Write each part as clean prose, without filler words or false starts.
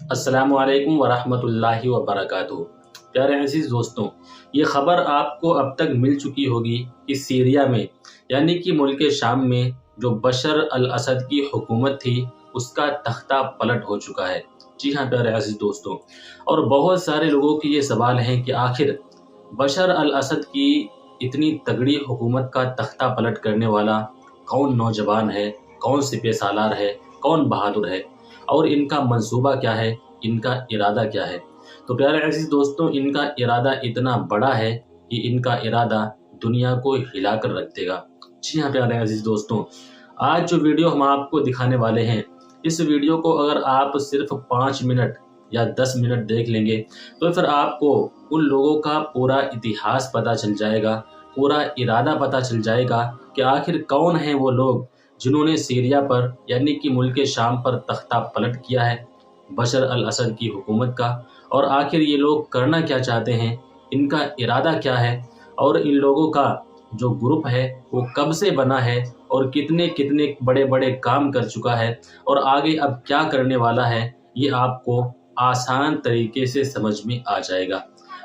अस्सलामु अलैकुम वरहमतुल्लाहि वबरकातुहू। प्यारे अज़ीज़ दोस्तों, ये ख़बर आपको अब तक मिल चुकी होगी कि सीरिया में यानी कि मुल्क शाम में जो बशर अल असद की हुकूमत थी उसका तख्ता पलट हो चुका है। जी हाँ प्यारे अज़ीज़ दोस्तों, और बहुत सारे लोगों के ये सवाल हैं कि आखिर बशर अल असद की इतनी तगड़ी हुकूमत का तख्ता पलट करने वाला कौन नौजवान है, कौन सिपह सालार है, कौन बहादुर है और इनका मंसूबा क्या है, इनका इरादा क्या है। तो प्यारे अज़ीज़ दोस्तों, इनका इरादा इतना बड़ा है कि इनका इरादा दुनिया को हिलाकर रख देगा। जी हाँ प्यारे अज़ीज़ दोस्तों, आज जो वीडियो हम आपको दिखाने वाले हैं, इस वीडियो को अगर आप सिर्फ 5 मिनट या 10 मिनट देख लेंगे तो फिर आपको उन लोगों का पूरा इतिहास पता चल जाएगा, पूरा इरादा पता चल जाएगा कि आखिर कौन हैं वो लोग जिन्होंने सीरिया पर यानी कि मुल्क शाम पर तख्ता पलट किया है बशर अल असद की हुकूमत का, और आखिर ये लोग करना क्या चाहते हैं, इनका इरादा क्या है और इन लोगों का जो ग्रुप है वो कब से बना है और कितने कितने बड़े बड़े काम कर चुका है और आगे अब क्या करने वाला है, ये आपको आसान तरीके से समझ में आ जाएगा।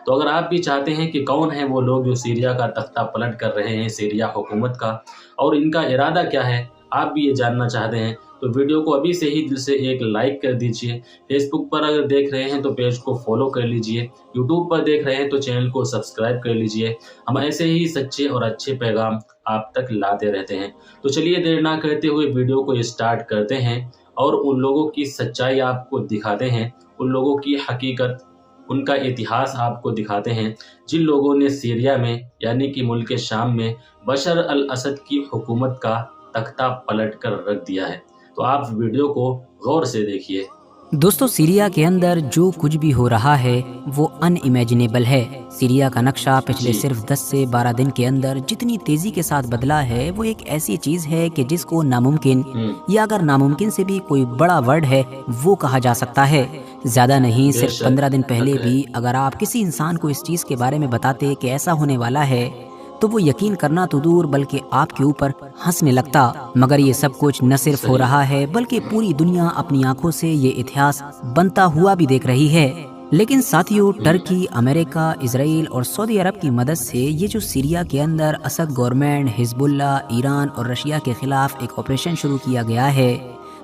तो अगर आप भी चाहते हैं कि कौन है वो लोग जो सीरिया का तख्ता पलट कर रहे हैं, सीरिया हुकूमत का, और इनका इरादा क्या है, आप भी ये जानना चाहते हैं, तो वीडियो को अभी से ही दिल से एक लाइक कर दीजिए। फेसबुक पर अगर देख रहे हैं तो पेज को फॉलो कर लीजिए, यूट्यूब पर देख रहे हैं तो चैनल को सब्सक्राइब कर लीजिए। हम ऐसे ही सच्चे और अच्छे पैगाम आप तक लाते रहते हैं। तो चलिए देर ना करते हुए वीडियो को स्टार्ट करते हैं और उन लोगों की सच्चाई आपको दिखाते हैं, उन लोगों की हकीकत, उनका इतिहास आपको दिखाते हैं जिन लोगों ने सीरिया में यानी कि मुल्क शाम में बशर अल असद की हुकूमत का तख्ता पलट कर रख दिया है। तो आप वीडियो को गौर से देखिए। दोस्तों, सीरिया के अंदर जो कुछ भी हो रहा है वो अनइमेजिनेबल है। सीरिया का नक्शा पिछले सिर्फ 10 से 12 दिन के अंदर जितनी तेजी के साथ बदला है वो एक ऐसी चीज है कि जिसको नामुमकिन या अगर नामुमकिन से भी कोई बड़ा वर्ड है वो कहा जा सकता है। ज्यादा नहीं, सिर्फ 15 दिन पहले भी अगर आप किसी इंसान को इस चीज के बारे में बताते कि ऐसा होने वाला है तो वो यकीन करना तो दूर बल्कि आपके ऊपर हंसने लगता। मगर ये सब कुछ न सिर्फ हो रहा है बल्कि पूरी दुनिया अपनी आंखों से ये इतिहास बनता हुआ भी देख रही है। लेकिन साथियों, टर्की, अमेरिका, इजराइल और सऊदी अरब की मदद से ये जो सीरिया के अंदर असद गवर्नमेंट, हिजबुल्लाह, ईरान और रशिया के खिलाफ एक ऑपरेशन शुरू किया गया है,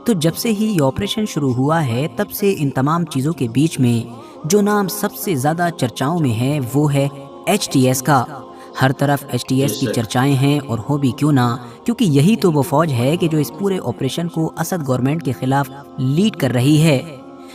तो जब से ही ये ऑपरेशन शुरू हुआ है तब से इन तमाम चीजों के बीच में जो नाम सबसे ज्यादा चर्चाओं में है वो है HTS का। हर तरफ HTS की चर्चाएं हैं, और हो भी क्यों ना, क्योंकि यही तो वो फौज है कि जो इस पूरे ऑपरेशन को असद गवर्नमेंट के खिलाफ लीड कर रही है।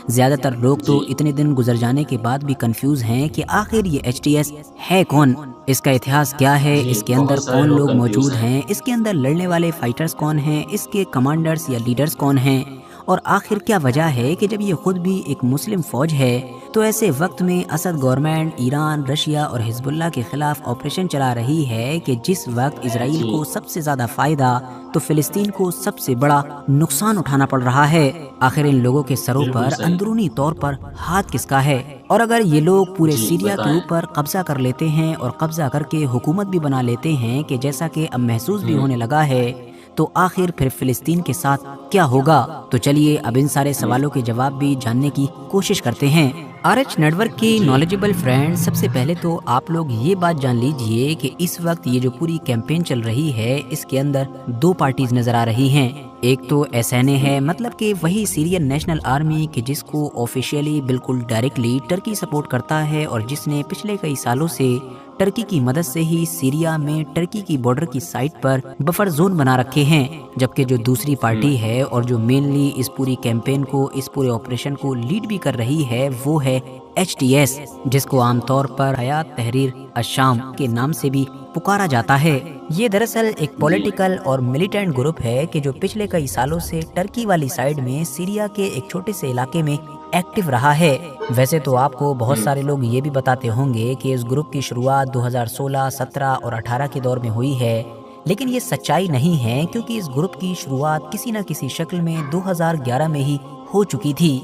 ज्यादातर लोग तो इतने दिन गुजर जाने के बाद भी कंफ्यूज हैं कि आखिर ये HTS है कौन, इसका इतिहास क्या है, इसके अंदर कौन लोग मौजूद हैं, इसके अंदर लड़ने वाले फाइटर्स कौन हैं, इसके कमांडर्स या लीडर्स कौन हैं, और आखिर क्या वजह है कि जब ये खुद भी एक मुस्लिम फौज है तो ऐसे वक्त में असद गवर्नमेंट ईरान, रशिया और हिजबुल्लाह के खिलाफ ऑपरेशन चला रही है कि जिस वक्त इजराइल को सबसे ज्यादा फायदा तो फिलिस्तीन को सबसे बड़ा नुकसान उठाना पड़ रहा है। आखिर इन लोगों के सरों पर अंदरूनी तौर पर हाथ किसका है? और अगर ये लोग पूरे सीरिया के ऊपर कब्जा कर लेते हैं और कब्जा करके हुकूमत भी बना लेते हैं कि जैसा कि अब महसूस भी होने लगा है, तो आखिर फिर फिलिस्तीन के साथ क्या होगा? तो चलिए अब इन सारे सवालों के जवाब भी जानने की कोशिश करते हैं। RH नेटवर्क के नॉलेजेबल फ्रेंड, सबसे पहले तो आप लोग ये बात जान लीजिए कि इस वक्त ये जो पूरी कैंपेन चल रही है इसके अंदर 2 पार्टीज नजर आ रही हैं। एक तो SNA है, मतलब कि वही सीरियन नेशनल आर्मी कि जिसको ऑफिशियली बिल्कुल डायरेक्टली टर्की सपोर्ट करता है और जिसने पिछले कई सालों से टर्की की मदद से ही सीरिया में टर्की की बॉर्डर की साइड पर बफर जोन बना रखे हैं। जबकि जो दूसरी पार्टी है और जो मेनली इस पूरी कैंपेन को, इस पूरे ऑपरेशन को लीड भी कर रही है वो है HTS, जिसको आमतौर पर हयात तहरीर अश-शाम के नाम से भी पुकारा जाता है। ये दरअसल एक पॉलिटिकल और मिलिटेंट ग्रुप है कि जो पिछले कई सालों से टर्की वाली साइड में सीरिया के एक छोटे से इलाके में एक्टिव रहा है। वैसे तो आपको बहुत सारे लोग ये भी बताते होंगे कि इस ग्रुप की शुरुआत 2016, 17 और 18 के दौर में हुई है, लेकिन ये सच्चाई नहीं है क्योंकि इस ग्रुप की शुरुआत किसी न किसी शक्ल में 2011 में ही हो चुकी थी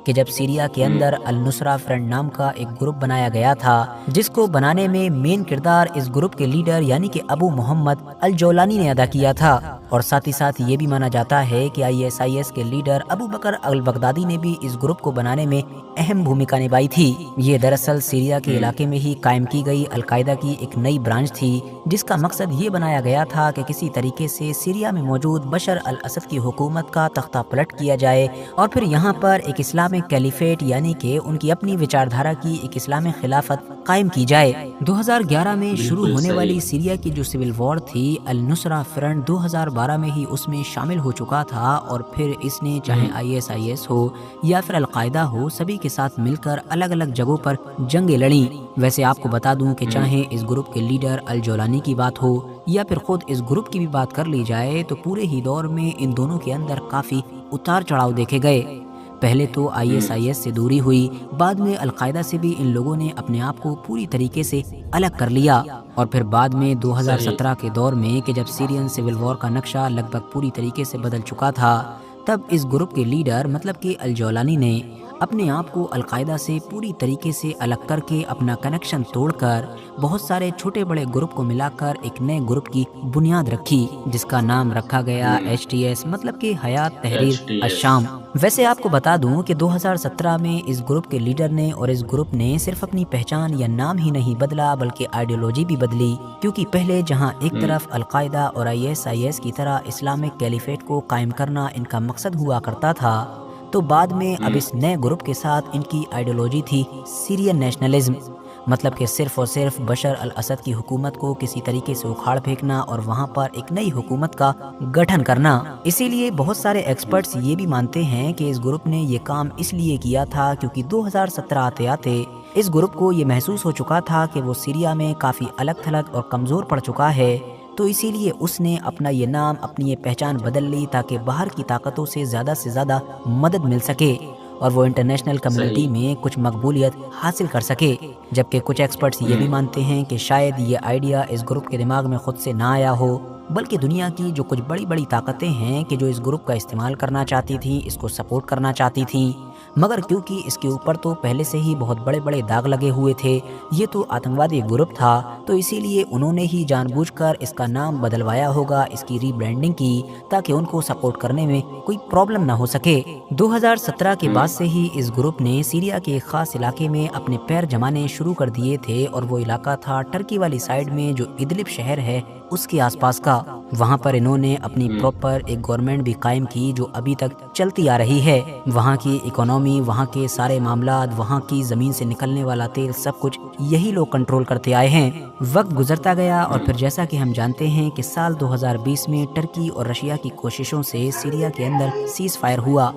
कि जब सीरिया के अंदर अल नुसरा फ्रंट नाम का एक ग्रुप बनाया गया था, जिसको बनाने में मेन किरदार इस ग्रुप के लीडर यानी कि अबू मोहम्मद अल जौलानी ने अदा किया था। اور ساتھ ہی ساتھ یہ بھی مانا جاتا ہے کہ ISIS کے لیڈر ابو بکر البغدادی نے بھی اس گروپ کو بنانے میں اہم بھومکا نبھائی تھی۔ یہ دراصل سیریا کے علاقے میں ہی قائم کی گئی القاعدہ کی ایک نئی برانچ تھی، جس کا مقصد یہ بنایا گیا تھا کہ کسی طریقے سے سیریا میں موجود بشر الاسد کی حکومت کا تختہ پلٹ کیا جائے اور پھر یہاں پر ایک اسلامک کیلیفیٹ یعنی کہ ان کی اپنی وچاردھارا کی ایک اسلامک خلافت قائم کی جائے۔ 2011 میں شروع ہونے والی سیریا کی جو سول وار تھی، النصرہ فرنٹ 2012 میں ہی اس میں شامل ہو چکا تھا، اور پھر اس نے چاہے ISIS ہو یا پھر القاعدہ ہو، سبھی کے ساتھ مل کر الگ الگ جگہوں پر جنگیں لڑیں۔ ویسے آپ کو بتا دوں کہ چاہے اس گروپ کے لیڈر الجولانی کی بات ہو یا پھر خود اس گروپ کی بھی بات کر لی جائے، تو پورے ہی دور میں ان دونوں کے اندر کافی اتار چڑھاؤ دیکھے گئے۔ پہلے تو ISIS سے دوری ہوئی، بعد میں القاعدہ سے بھی ان لوگوں نے اپنے آپ کو پوری طریقے سے الگ کر لیا، اور پھر بعد میں 2017 کے دور میں کہ جب سیرین سول وار کا نقشہ لگ بھگ پوری طریقے سے بدل چکا تھا، تب اس گروپ کے لیڈر مطلب کہ الجولانی نے اپنے آپ کو القاعدہ سے پوری طریقے سے الگ کر کے اپنا کنیکشن توڑ کر بہت سارے چھوٹے بڑے گروپ کو ملا کر ایک نئے گروپ کی بنیاد رکھی، جس کا نام رکھا گیا HTS مطلب کہ حیات تحریر الشام۔ ویسے آپ کو بتا دوں کہ 2017 میں اس گروپ کے لیڈر نے اور اس گروپ نے صرف اپنی پہچان یا نام ہی نہیں بدلا بلکہ آئیڈیولوجی بھی بدلی، کیونکہ پہلے جہاں ایک طرف القاعدہ اور ISIS کی طرح اسلامک کیلیفیٹ کو قائم کرنا ان کا مقصد ہوا کرتا تھا، تو بعد میں اب اس نئے گروپ کے ساتھ ان کی آئیڈیولوجی تھی سیرین نیشنلزم، مطلب کہ صرف اور صرف بشر الاسد کی حکومت کو کسی طریقے سے اکھاڑ پھینکنا اور وہاں پر ایک نئی حکومت کا گٹھن کرنا۔ اسی لیے بہت سارے ایکسپرٹس یہ بھی مانتے ہیں کہ اس گروپ نے یہ کام اس لیے کیا تھا کیونکہ 2017 آتے آتے اس گروپ کو یہ محسوس ہو چکا تھا کہ وہ سیریا میں کافی الگ تھلگ اور کمزور پڑ چکا ہے، تو اسی لیے اس نے اپنا یہ نام، اپنی یہ پہچان بدل لی تاکہ باہر کی طاقتوں سے زیادہ مدد مل سکے اور وہ انٹرنیشنل کمیونٹی میں کچھ مقبولیت حاصل کر سکے۔ جبکہ کچھ ایکسپرٹس یہ بھی مانتے ہیں کہ شاید یہ آئیڈیا اس گروپ کے دماغ میں خود سے نہ آیا ہو، بلکہ دنیا کی جو کچھ بڑی طاقتیں ہیں کہ جو اس گروپ کا استعمال کرنا چاہتی تھیں، اس کو سپورٹ کرنا چاہتی تھیں، مگر کیونکہ اس کے اوپر تو پہلے سے ہی بہت بڑے داغ لگے ہوئے تھے، یہ تو آتنکوادی گروپ تھا، تو اسی لیے انہوں نے ہی جان بوجھ کر اس کا نام بدلوایا ہوگا، اس کی ری برانڈنگ کی، تاکہ ان کو سپورٹ کرنے میں کوئی پرابلم نہ ہو سکے۔ 2017 کے بعد سے ہی اس گروپ نے سیریا کے ایک خاص علاقے میں اپنے پیر جمانے شروع کر دیے تھے، اور وہ علاقہ تھا ٹرکی والی سائیڈ میں جو ادلب شہر ہے اس کے آس پاس کا۔ وہاں پر انہوں نے اپنی پراپر ایک گورنمنٹ بھی قائم کی جو ابھی تک چلتی آ رہی ہے۔ وہاں کی اکانومی، وہاں کے سارے معاملات، وہاں کی زمین سے نکلنے والا تیل، سب کچھ یہی لوگ کنٹرول کرتے آئے ہیں۔ وقت گزرتا گیا اور پھر جیسا کہ ہم جانتے ہیں کہ سال 2020 میں ٹرکی اور رشیا کی کوششوں سے سیریا کے اندر سیز فائر ہوا۔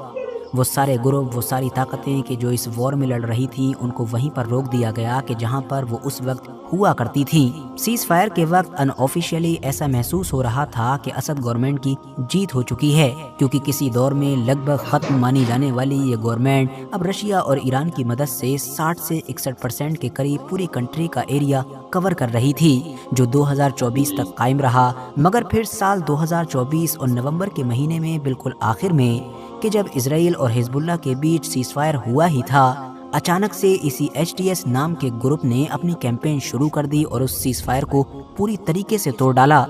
وہ سارے گروپ، وہ ساری طاقتیں کہ جو اس وار میں لڑ رہی تھیں، ان کو وہیں پر روک دیا گیا کہ جہاں پر وہ اس وقت ہوا کرتی تھی۔ سیز فائر کے وقت ان آفیشیلی ایسا محسوس ہو رہا تھا کہ اسد گورنمنٹ کی جیت ہو چکی ہے، کیونکہ کسی دور میں لگ بھگ ختم مانی جانے والی یہ گورنمنٹ اب رشیا اور ایران کی مدد سے 60 سے 61% کے قریب پوری کنٹری کا ایریا کور کر رہی تھی، جو 2024 تک قائم رہا۔ مگر پھر سال 2024 اور نومبر کے مہینے میں بالکل آخر میں کہ جب اسرائیل اور حزب اللہ کے بیچ سیز فائر ہوا ہی تھا، اچانک سے اسی HTS نام کے گروپ نے اپنی کیمپین شروع کر دی اور اس سیز فائر کو پوری طریقے سے توڑ ڈالا۔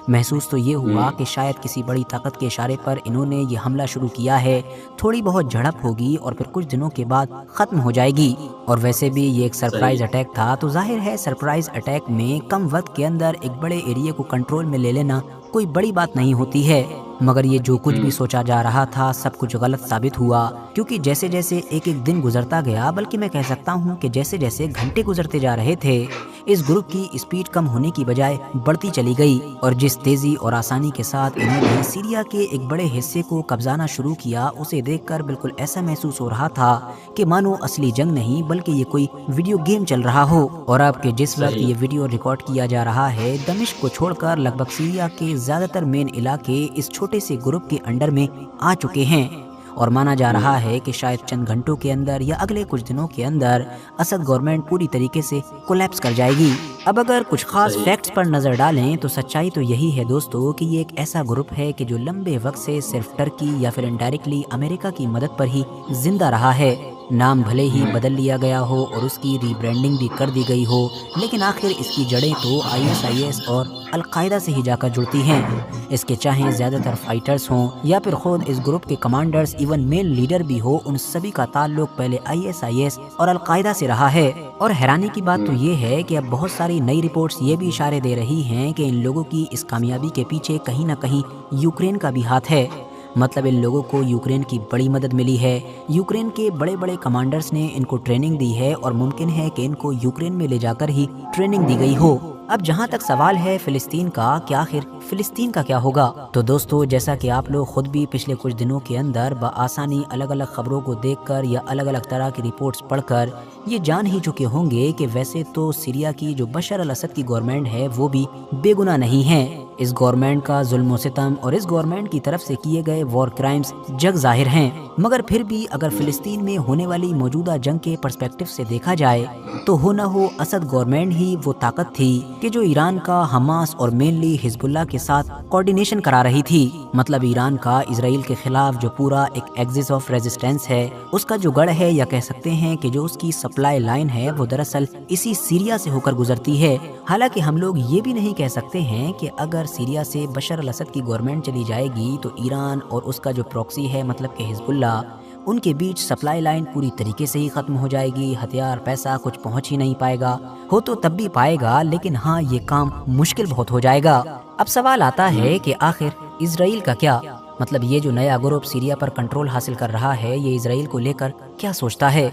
محسوس تو یہ ہوا کہ شاید کسی بڑی طاقت کے اشارے پر انہوں نے یہ حملہ شروع کیا ہے، تھوڑی بہت جھڑپ ہوگی اور پھر کچھ دنوں کے بعد ختم ہو جائے گی۔ اور ویسے بھی یہ ایک سرپرائز اٹیک تھا، تو ظاہر ہے سرپرائز اٹیک میں کم وقت کے اندر ایک بڑے ایریے کو کنٹرول میں لے لینا کوئی بڑی بات نہیں ہوتی ہے۔ مگر یہ جو کچھ بھی سوچا جا رہا تھا سب کچھ غلط ثابت ہوا، کیونکہ جیسے جیسے ایک دن گزرتا گیا، بلکہ میں کہہ سکتا ہوں کہ جیسے جیسے گھنٹے گزرتے جا رہے تھے، اس گروپ کی اسپیڈ کم ہونے کی بجائے بڑھتی چلی گئی، اور جس تیزی اور آسانی کے ساتھ انہوں نے سیریا کے ایک بڑے حصے کو قبضانا شروع کیا، اسے دیکھ کر بالکل ایسا محسوس ہو رہا تھا کہ مانو اصلی جنگ نہیں بلکہ یہ کوئی ویڈیو گیم چل رہا ہو۔ اور اب کہ جس وقت یہ ویڈیو ریکارڈ کیا جا رہا ہے، دمشق کو چھوڑ کر لگ بھگ سیریا کے زیادہ تر مین علاقے اس چھوٹے سے گروپ کے انڈر میں آ چکے ہیں، اور مانا جا رہا ہے کہ شاید چند گھنٹوں کے اندر یا اگلے کچھ دنوں کے اندر اسد گورنمنٹ پوری طریقے سے کولیپس کر جائے گی۔ اب اگر کچھ خاص فیکٹس پر نظر ڈالیں تو سچائی تو یہی ہے دوستو کہ یہ ایک ایسا گروپ ہے کہ جو لمبے وقت سے صرف ٹرکی یا پھر انڈائریکٹلی امریکہ کی مدد پر ہی زندہ رہا ہے۔ नाम भले ही बदल लिया गया हो और उसकी रीब्रांडिंग भी कर दी गई हो, लेकिन आखिर इसकी जड़ें तो ISIS और अलकायदा से ही जाकर जुड़ती हैं। इसके चाहे ज़्यादातर फाइटर्स हों या फिर खुद इस ग्रुप के कमांडर्स, इवन मेन लीडर भी हो, उन सभी का ताल्लुक पहले ISIS और अलकायदा से रहा है। और हैरानी की बात तो ये है कि अब बहुत सारी नई रिपोर्ट्स ये भी इशारे दे रही हैं कि इन लोगों की इस कामयाबी के पीछे कहीं ना कहीं यूक्रेन का भी हाथ है। मतलब इन लोगों को यूक्रेन की बड़ी मदद मिली है। यूक्रेन के बड़े बड़े कमांडर्स ने इनको ट्रेनिंग दी है और मुमकिन है कि इनको यूक्रेन में ले जाकर ही ट्रेनिंग दी गई हो। अब जहाँ तक सवाल है फिलिस्तीन का, कि आखिर फिलिस्तीन का क्या होगा, तो दोस्तों जैसा कि आप लोग खुद भी पिछले कुछ दिनों के अंदर बआसानी अलग अलग खबरों को देखकर या अलग अलग तरह की रिपोर्ट्स पढ़कर ये जान ही चुके होंगे कि वैसे तो सीरिया की जो बशर अल असद की गवर्नमेंट है वो भी बेगुनाह नहीं है। इस गवर्नमेंट का जुल्म सितम और इस गवर्नमेंट की तरफ से किए गए वॉर क्राइम्स जग जाहिर हैं। मगर फिर भी अगर फिलिस्तीन में होने वाली मौजूदा जंग के पर्सपेक्टिव से देखा जाए तो हो न हो असद गवर्नमेंट ही वो ताकत थी कि जो ईरान का हमास और मेनली हिजबुल्लाह के साथ कोऑर्डिनेशन करा रही थी। मतलब ईरान का इजराइल के खिलाफ जो पूरा एक एक्सिस ऑफ रेजिस्टेंस है, उसका जो गढ़ है, या कह सकते हैं कि जो उसकी सप्लाई लाइन है, वो दरअसल इसी सीरिया से होकर गुजरती है। हालांकि हम लोग ये भी नहीं कह सकते हैं कि अगर सीरिया से बशर अल असद की गवर्नमेंट चली जाएगी तो ईरान और उसका जो प्रॉक्सी है, मतलब कि हिजबुल्लाह, उनके बीच सप्लाई लाइन पूरी तरीके से ही खत्म हो जाएगी। हथियार, पैसा कुछ पहुंच ही नहीं पाएगा। हो तो तब भी पाएगा, लेकिन हाँ, ये काम मुश्किल बहुत हो जाएगा। अब सवाल आता है कि आखिर इजराइल का क्या? मतलब ये जो नया ग्रुप सीरिया पर कंट्रोल हासिल कर रहा है, ये इजराइल को लेकर क्या सोचता है?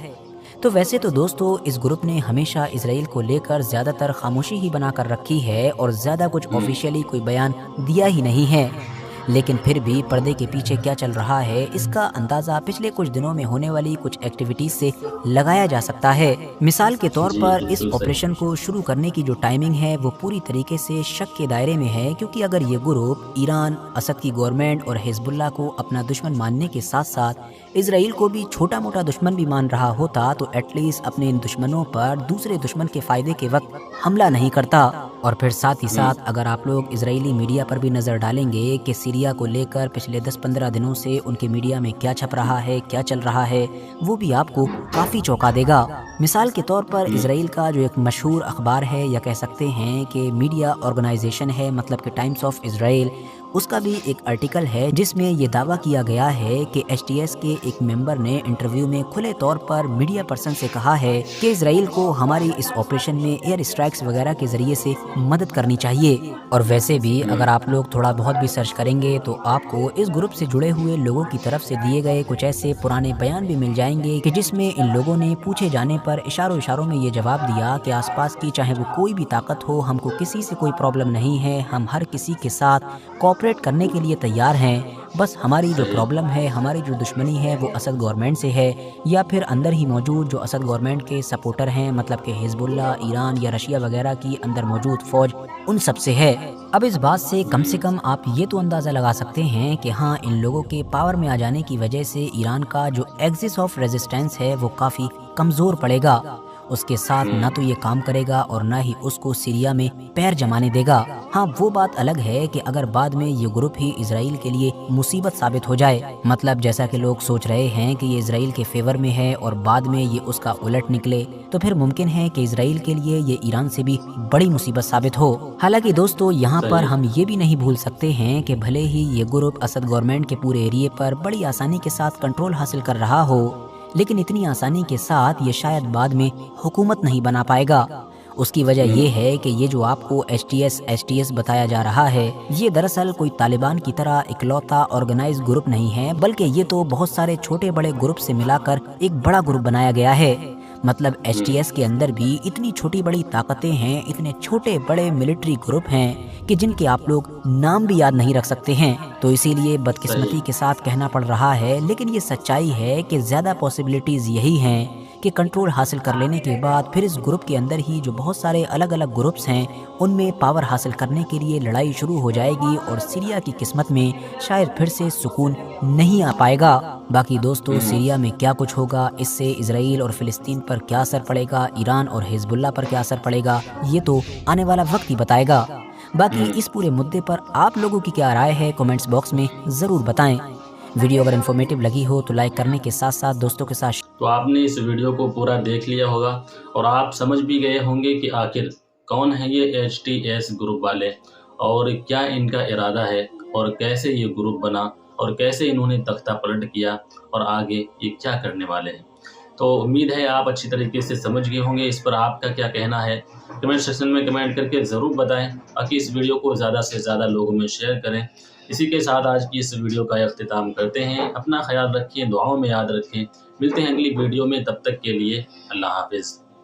तो वैसे तो दोस्तों इस ग्रुप ने हमेशा इजराइल को लेकर ज़्यादातर खामोशी ही बना कर रखी है और ज़्यादा कुछ ऑफिशियली कोई बयान दिया ही नहीं है। लेकिन फिर भी पर्दे के पीछे क्या चल रहा है, इसका अंदाज़ा पिछले कुछ दिनों में होने वाली कुछ एक्टिविटीज़ से लगाया जा सकता है। मिसाल के तौर पर इस ऑपरेशन को शुरू करने की जो टाइमिंग है वो पूरी तरीके से शक के दायरे में है, क्योंकि अगर ये ग्रुप ईरान, असद की गवर्नमेंट और हिजबुल्लाह को अपना दुश्मन मानने के साथ साथ इजराइल को भी छोटा मोटा दुश्मन भी मान रहा होता तो एटलीस्ट अपने इन दुश्मनों पर दूसरे दुश्मन के फ़ायदे के वक्त हमला नहीं करता। और फिर साथ ही साथ अगर आप लोग इजरायली मीडिया पर भी नज़र डालेंगे कि सीरिया को लेकर पिछले 10-15 दिनों से उनके मीडिया में क्या छप रहा है, क्या चल रहा है, वो भी आपको काफ़ी चौंका देगा। मिसाल के तौर पर इजराइल का जो एक मशहूर अखबार है, या कह सकते हैं कि मीडिया ऑर्गेनाइजेशन है, मतलब कि टाइम्स ऑफ इजराइल, उसका भी एक आर्टिकल है जिसमें ये दावा किया गया है कि HTS के एक मेंबर ने इंटरव्यू में खुले तौर पर मीडिया पर्सन से कहा है कि इजराइल को हमारी इस ऑपरेशन में एयर स्ट्राइक्स वगैरह के जरिए से मदद करनी चाहिए। और वैसे भी अगर आप लोग थोड़ा बहुत भी सर्च करेंगे तो आपको इस ग्रुप से जुड़े हुए लोगों की तरफ से दिए गए कुछ ऐसे पुराने बयान भी मिल जाएंगे कि जिसमें इन लोगों ने पूछे जाने पर इशारों में ये जवाब दिया कि आसपास की चाहे वो कोई भी ताकत हो, हमको किसी से कोई प्रॉब्लम नहीं है, हम हर किसी के साथ कोऑपरेट करने के लिए तैयार हैं। बस हमारी जो प्रॉब्लम है, हमारी जो दुश्मनी है वो असद गवर्नमेंट से है, या फिर अंदर ही मौजूद जो असद गवर्नमेंट के सपोर्टर हैं, मतलब कि हिजबुल्लाह, ईरान या रशिया वगैरह की अंदर मौजूद फौज, उन सब से है। अब इस बात से कम आप ये तो अंदाज़ा लगा सकते हैं कि हाँ, इन लोगों के पावर में आ जाने की वजह से ईरान का जो एक्सिस ऑफ रेजिस्टेंस है वो काफ़ी कमज़ोर पड़ेगा। उसके साथ ना तो ये काम करेगा और ना ही उसको सीरिया में पैर जमाने देगा। हाँ, वो बात अलग है कि अगर बाद में ये ग्रुप ही इजराइल के लिए मुसीबत साबित हो जाए, मतलब जैसा कि लोग सोच रहे हैं कि ये इजराइल के फेवर में है और बाद में ये उसका उलट निकले, तो फिर मुमकिन है कि इजराइल के लिए ये ईरान से भी बड़ी मुसीबत साबित हो। हालांकि दोस्तों यहाँ पर हम ये भी नहीं भूल सकते हैं कि भले ही ये ग्रुप असद गवर्नमेंट के पूरे एरिए पर बड़ी आसानी के साथ कंट्रोल हासिल कर रहा हो, लेकिन इतनी आसानी के साथ ये शायद बाद में हुकूमत नहीं बना पाएगा। उसकी वजह ये है कि ये जो आपको HTS बताया जा रहा है, ये दरअसल कोई तालिबान की तरह इकलौता ऑर्गेनाइज ग्रुप नहीं है, बल्कि ये तो बहुत सारे छोटे बड़े ग्रुप से मिलाकर एक बड़ा ग्रुप बनाया गया है। मतलब HTS के अंदर भी इतनी छोटी बड़ी ताकतें हैं, इतने छोटे बड़े मिलिट्री ग्रुप हैं कि जिनके आप लोग नाम भी याद नहीं रख सकते हैं। तो इसीलिए बदकिस्मती के साथ कहना पड़ रहा है, लेकिन ये सच्चाई है कि ज़्यादा पॉसिबिलिटीज़ यही हैं कि कंट्रोल हासिल कर लेने के बाद फिर इस ग्रुप के अंदर ही जो बहुत सारे अलग अलग ग्रुप्स हैं उनमें पावर हासिल करने के लिए लड़ाई शुरू हो जाएगी और सीरिया की किस्मत में शायद फिर से सुकून नहीं आ पाएगा। बाकी दोस्तों, सीरिया में क्या कुछ होगा, इससे इजराइल और फिलिस्तीन पर क्या असर पड़ेगा, ईरान और हिजबुल्लाह पर क्या असर पड़ेगा, ये तो आने वाला वक्त ही बताएगा। बाकी इस पूरे मुद्दे पर आप लोगों की क्या राय है, कमेंट्स बॉक्स में ज़रूर बताएं। वीडियो अगर इन्फॉर्मेटिव लगी हो तो लाइक करने के साथ साथ दोस्तों के साथ تو آپ نے اس ویڈیو کو پورا دیکھ لیا ہوگا اور آپ سمجھ بھی گئے ہوں گے کہ آخر کون ہے یہ HTS گروپ والے اور کیا ان کا ارادہ ہے اور کیسے یہ گروپ بنا اور کیسے انہوں نے تختہ پلٹ کیا اور آگے یہ کیا کرنے والے ہیں۔ تو امید ہے آپ اچھی طریقے سے سمجھ گئے ہوں گے۔ اس پر آپ کا کیا کہنا ہے کمنٹ سیکشن میں کمنٹ کر کے ضرور بتائیں، تاکہ اس ویڈیو کو زیادہ سے زیادہ لوگوں میں شیئر کریں۔ اسی کے ساتھ آج کی اس ویڈیو کا اختتام کرتے ہیں۔ اپنا خیال رکھیں، دعاؤں میں یاد رکھیں۔ ملتے ہیں اگلی ویڈیو میں، تب تک کے لیے اللہ حافظ۔